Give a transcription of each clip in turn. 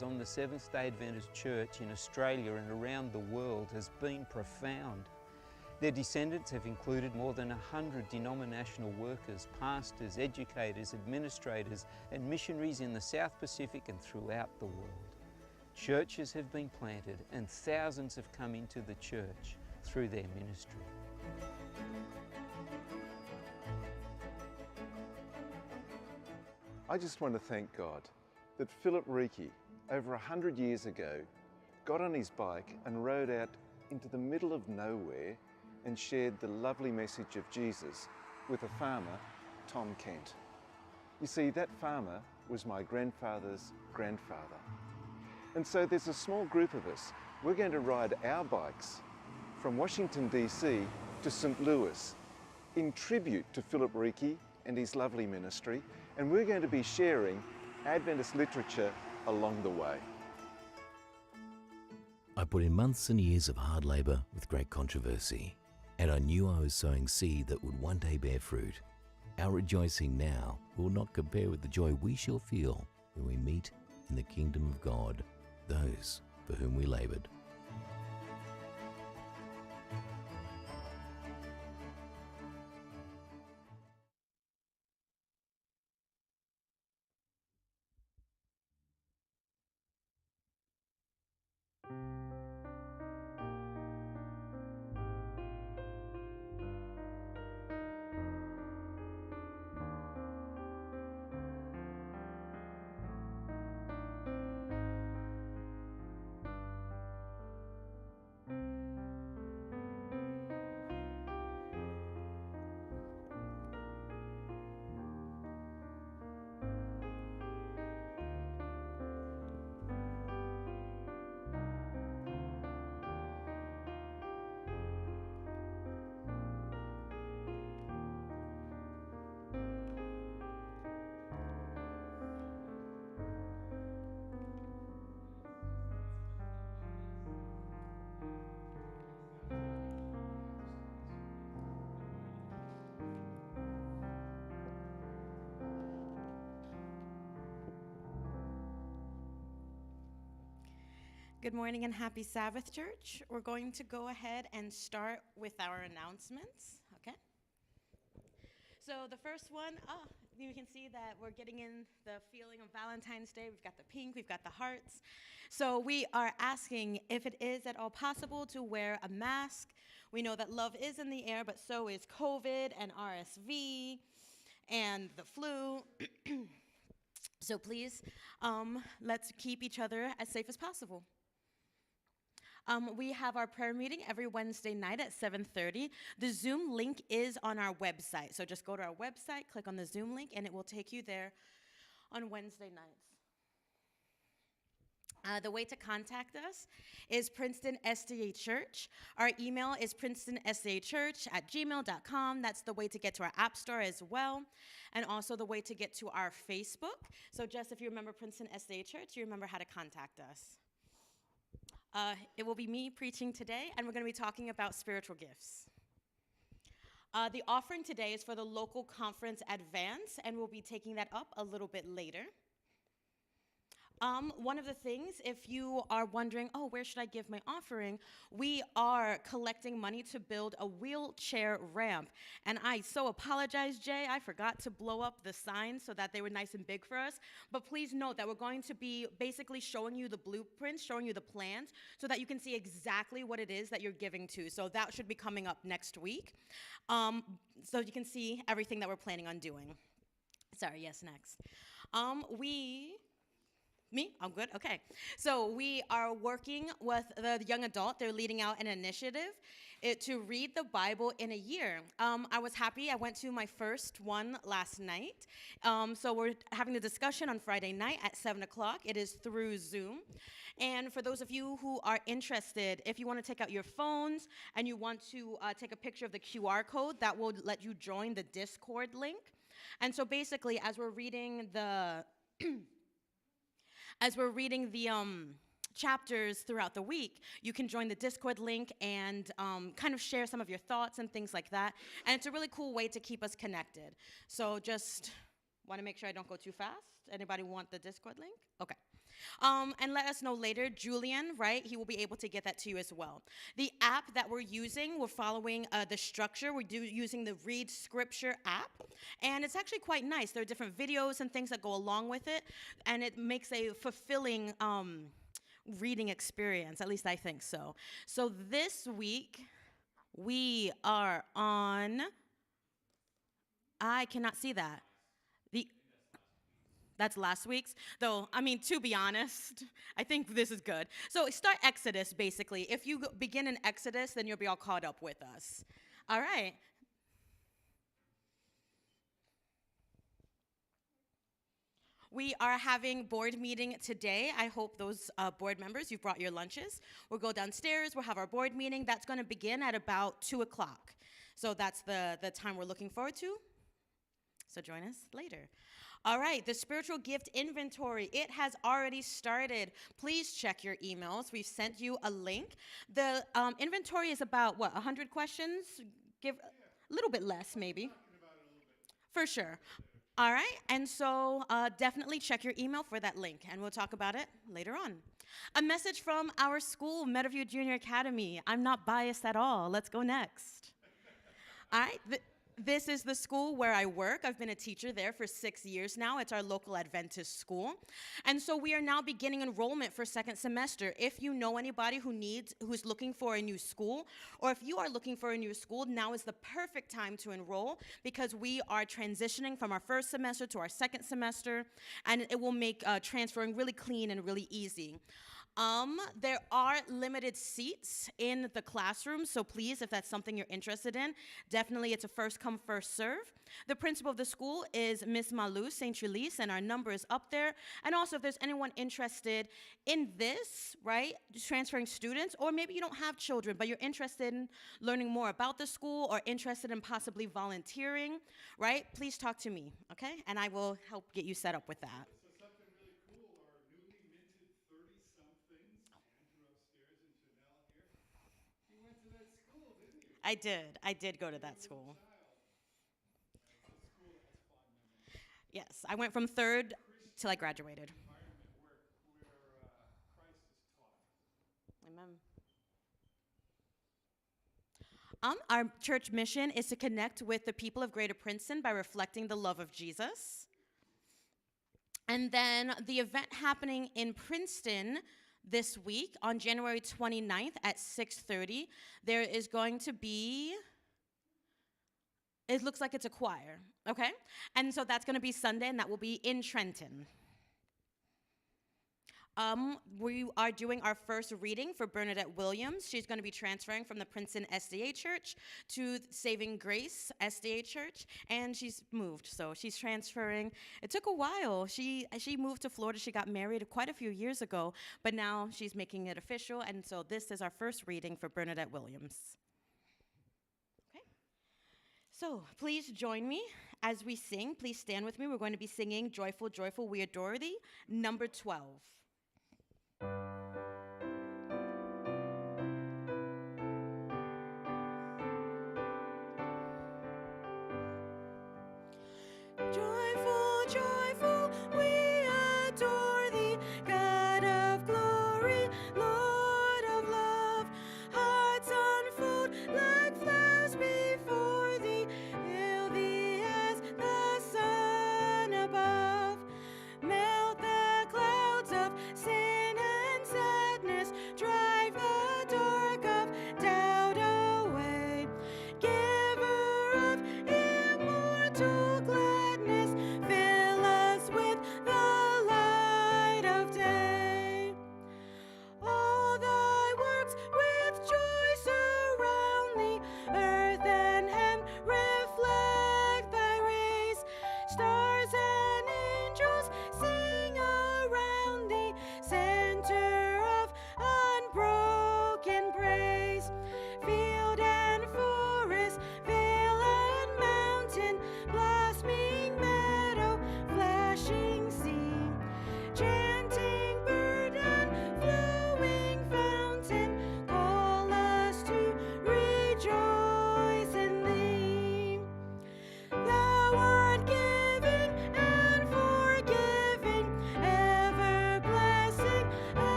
influences on the Seventh-day Adventist Church in Australia and around the world has been profound. Their descendants have included more than 100 denominational workers, pastors, educators, administrators and missionaries in the South Pacific and throughout the world. Churches have been planted and thousands have come into the church through their ministry. I just want to thank God that Philip Reiki, over 100 years ago, got on his bike and rode out into the middle of nowhere and shared the lovely message of Jesus with a farmer, Tom Kent. You see, that farmer was my grandfather's grandfather. And so there's a small group of us. We're going to ride our bikes from Washington, DC to St. Louis in tribute to Philip Reiki and his lovely ministry, and we're going to be sharing Adventist literature along the way. I put in months and years of hard labour with great controversy, and I knew I was sowing seed that would one day bear fruit. Our rejoicing now will not compare with the joy we shall feel when we meet in the kingdom of God those for whom we laboured. Good morning and happy Sabbath, church. We're going to go ahead and start with our announcements, okay? So the first one, you can see that we're getting in the feeling of Valentine's Day. We've got the pink, we've got the hearts. So we are asking if it is at all possible to wear a mask. We know that love is in the air, but so is COVID and RSV and the flu. So please, let's keep each other as safe as possible. We have our prayer meeting every Wednesday night at 7:30. The Zoom link is on our website. So just go to our website, click on the Zoom link, and it will take you there on Wednesday nights. The way to contact us is Princeton SDA Church. Our email is princetonsdachurch@gmail.com. That's the way to get to our app store as well, and also the way to get to our Facebook. So just if you remember Princeton SDA Church, you remember how to contact us. It will be me preaching today, and we're going to be talking about spiritual gifts. The offering today is for the local conference advance, and we'll be taking that up a little bit later. One of the things, if you are wondering, oh, where should I give my offering? We are collecting money to build a wheelchair ramp. And I so apologize, Jay, I forgot to blow up the signs so that they were nice and big for us. But please note that we're going to be basically showing you the blueprints, showing you the plans, so that you can see exactly what it is that you're giving to. So that should be coming up next week. So you can see everything that we're planning on doing. Sorry, yes, next. Me? I'm good? Okay. So we are working with the young adult. They're leading out an initiative to read the Bible in a year. I was happy. I went to my first one last night. So we're having the discussion on Friday night at 7 o'clock. It is through Zoom. And for those of you who are interested, if you want to take out your phones and you want to take a picture of the QR code, that will let you join the Discord link. And so basically, as we're reading the chapters throughout the week, you can join the Discord link and kind of share some of your thoughts and things like that. And it's a really cool way to keep us connected. So just want to make sure I don't go too fast. Anybody want the Discord link? Okay. And let us know later. Julian, right? He will be able to get that to you as well. The app that we're using, we're following the structure. We're using the Read Scripture app, and it's actually quite nice. There are different videos and things that go along with it, and it makes a fulfilling reading experience. At least I think so. So this week, we are on, I cannot see that. That's last week's. Though, I mean, to be honest, I think this is good. So start Exodus, basically. If you begin in Exodus, then you'll be all caught up with us. All right. We are having board meeting today. I hope those board members, you've brought your lunches. We'll go downstairs. We'll have our board meeting. That's going to begin at about 2 o'clock. So that's the time we're looking forward to. So join us later. All right, the spiritual gift inventory, it has already started. Please check your emails. We've sent you a link. The inventory is about, 100 questions? Give a little bit less, maybe. For sure. All right, and so definitely check your email for that link, and we'll talk about it later on. A message from our school, Meadowview Junior Academy. I'm not biased at all. Let's go next. All right. This is the school where I work. I've been a teacher there for 6 years now. It's our local Adventist school. And so we are now beginning enrollment for second semester. If you know anybody who's looking for a new school, or if you are looking for a new school, now is the perfect time to enroll because we are transitioning from our first semester to our second semester, and it will make transferring really clean and really easy. There are limited seats in the classroom, so please, if that's something you're interested in, definitely it's a first come, first serve. The principal of the school is Miss Malou St. Julisse, and our number is up there. And also, if there's anyone interested in this, right, transferring students, or maybe you don't have children, but you're interested in learning more about the school or interested in possibly volunteering, right, please talk to me, okay? And I will help get you set up with that. I did go to that school. Yes, I went from third till I graduated. Amen. Our church mission is to connect with the people of Greater Princeton by reflecting the love of Jesus. And then the event happening in Princeton this week on January 29th at 6:30, there is going to be, it looks like it's a choir, okay? And so that's going to be Sunday, and that will be in Trenton. We are doing our first reading for Bernadette Williams. She's going to be transferring from the Princeton SDA Church to Saving Grace SDA Church, and she's moved, so she's transferring. It took a while. She moved to Florida. She got married quite a few years ago, but now she's making it official, and so this is our first reading for Bernadette Williams. Okay. So please join me as we sing. Please stand with me. We're going to be singing Joyful, Joyful, We Adore Thee, number 12. Joyful, joyful, we adore thee, God of glory, Lord of love. Hearts unfold like flowers before thee, hail thee as the sun above. Melt the clouds of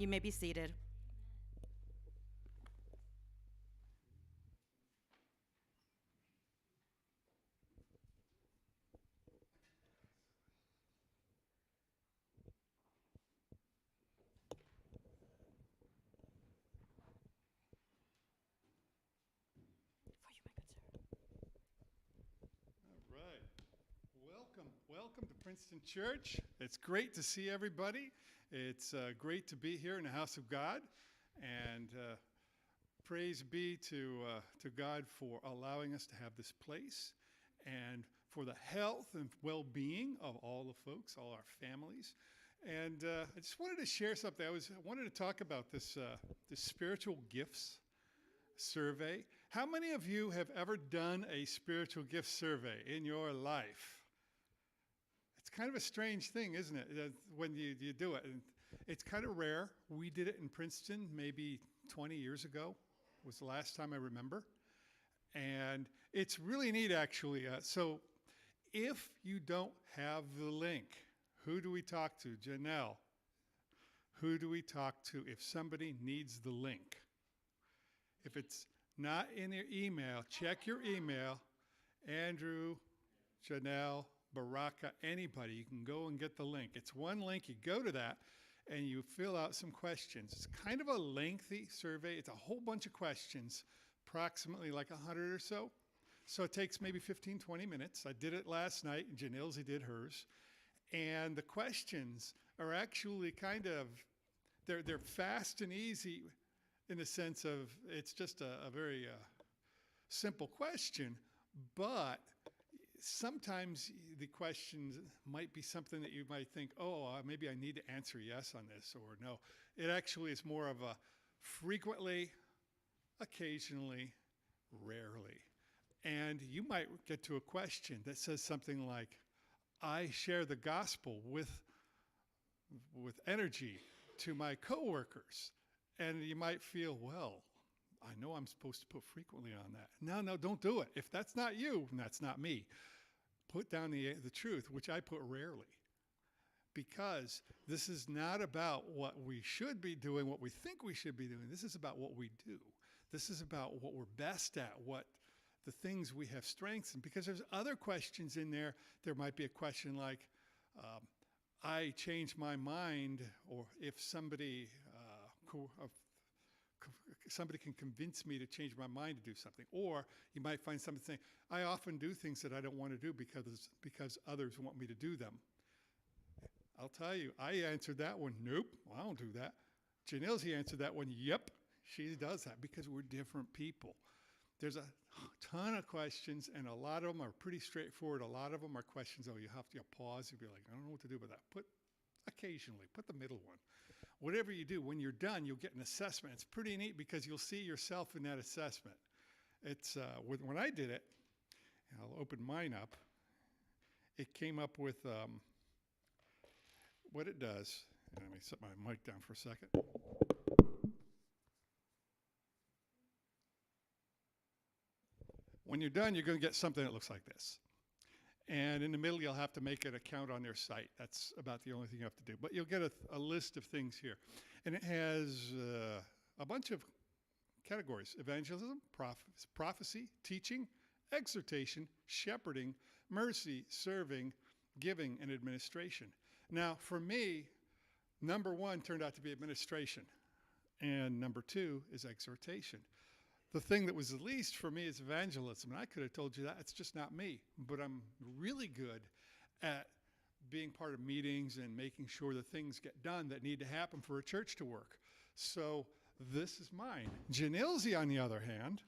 You may be seated. All right. Welcome to Princeton Church. It's great to see everybody. It's great to be here in the house of God. And praise be to God for allowing us to have this place and for the health and well-being of all the folks, all our families. And I just wanted to share something. I wanted to talk about this spiritual gifts survey. How many of you have ever done a spiritual gift survey in your life? It's kind of a strange thing, isn't it, when you do it? And it's kind of rare. We did it in Princeton maybe 20 years ago, was the last time I remember. And it's really neat, actually. So if you don't have the link, who do we talk to? Janelle. Who do we talk to if somebody needs the link? If it's not in your email, check your email. Andrew, Janelle, Baraka, anybody, you can go and get the link. It's one link. You go to that and you fill out some questions. It's kind of a lengthy survey. It's a whole bunch of questions, approximately like 100 or so. So it takes maybe 15, 20 minutes. I did it last night, and Janelle's did hers. And the questions are actually kind of, they're fast and easy in the sense of it's just a very simple question, but sometimes the questions might be something that you might think, oh, maybe I need to answer yes on this or no. It actually is more of a frequently, occasionally, rarely. And you might get to a question that says something like, I share the gospel with energy to my coworkers. And you might feel, well, I know I'm supposed to put frequently on that. No, don't do it. If that's not you, and that's not me, put down the truth, which I put rarely. Because this is not about what we should be doing, what we think we should be doing. This is about what we do. This is about what we're best at, what the things we have strengths in. Because there's other questions in there. There might be a question like, I changed my mind, or if somebody can convince me to change my mind to do something. Or you might find something saying, I often do things that I don't want to do because others want me to do them. I'll tell you, I answered that one, nope, I don't do that. Janelle's answered that one, yep, she does that, because we're different people. There's a ton of questions, and a lot of them are pretty straightforward. A lot of them are questions, you have to pause and be like, I don't know what to do with that. Occasionally, put the middle one. Whatever you do, when you're done, you'll get an assessment. It's pretty neat because you'll see yourself in that assessment. It's when I did it, and I'll open mine up, it came up with what it does. Let me set my mic down for a second. When you're done, you're going to get something that looks like this. And in the middle, you'll have to make an account on their site. That's about the only thing you have to do. But you'll get a list of things here. And it has a bunch of categories: evangelism, prophecy, teaching, exhortation, shepherding, mercy, serving, giving, and administration. Now, for me, number one turned out to be administration. And number two is exhortation. The thing that was the least for me is evangelism. And I could have told you that. It's just not me. But I'm really good at being part of meetings and making sure that things get done that need to happen for a church to work. So this is mine. Janelle's, on the other hand,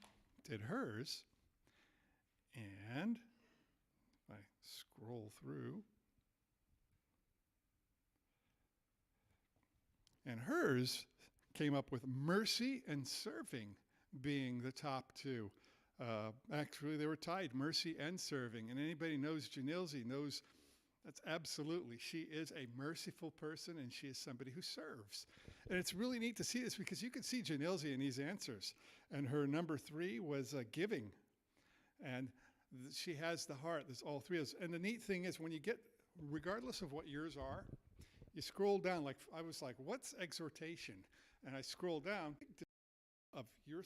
did hers. And if I scroll through, and hers came up with mercy and serving being the top two. Actually, they were tied, mercy and serving. And anybody knows Janelle knows that's absolutely, she is a merciful person, and she is somebody who serves. And it's really neat to see this because you can see Janelle in these answers. And her number three was giving. And she has the heart. There's all three of those. And the neat thing is when you get, regardless of what yours are, you scroll down, like I was like, what's exhortation? And I scroll down of your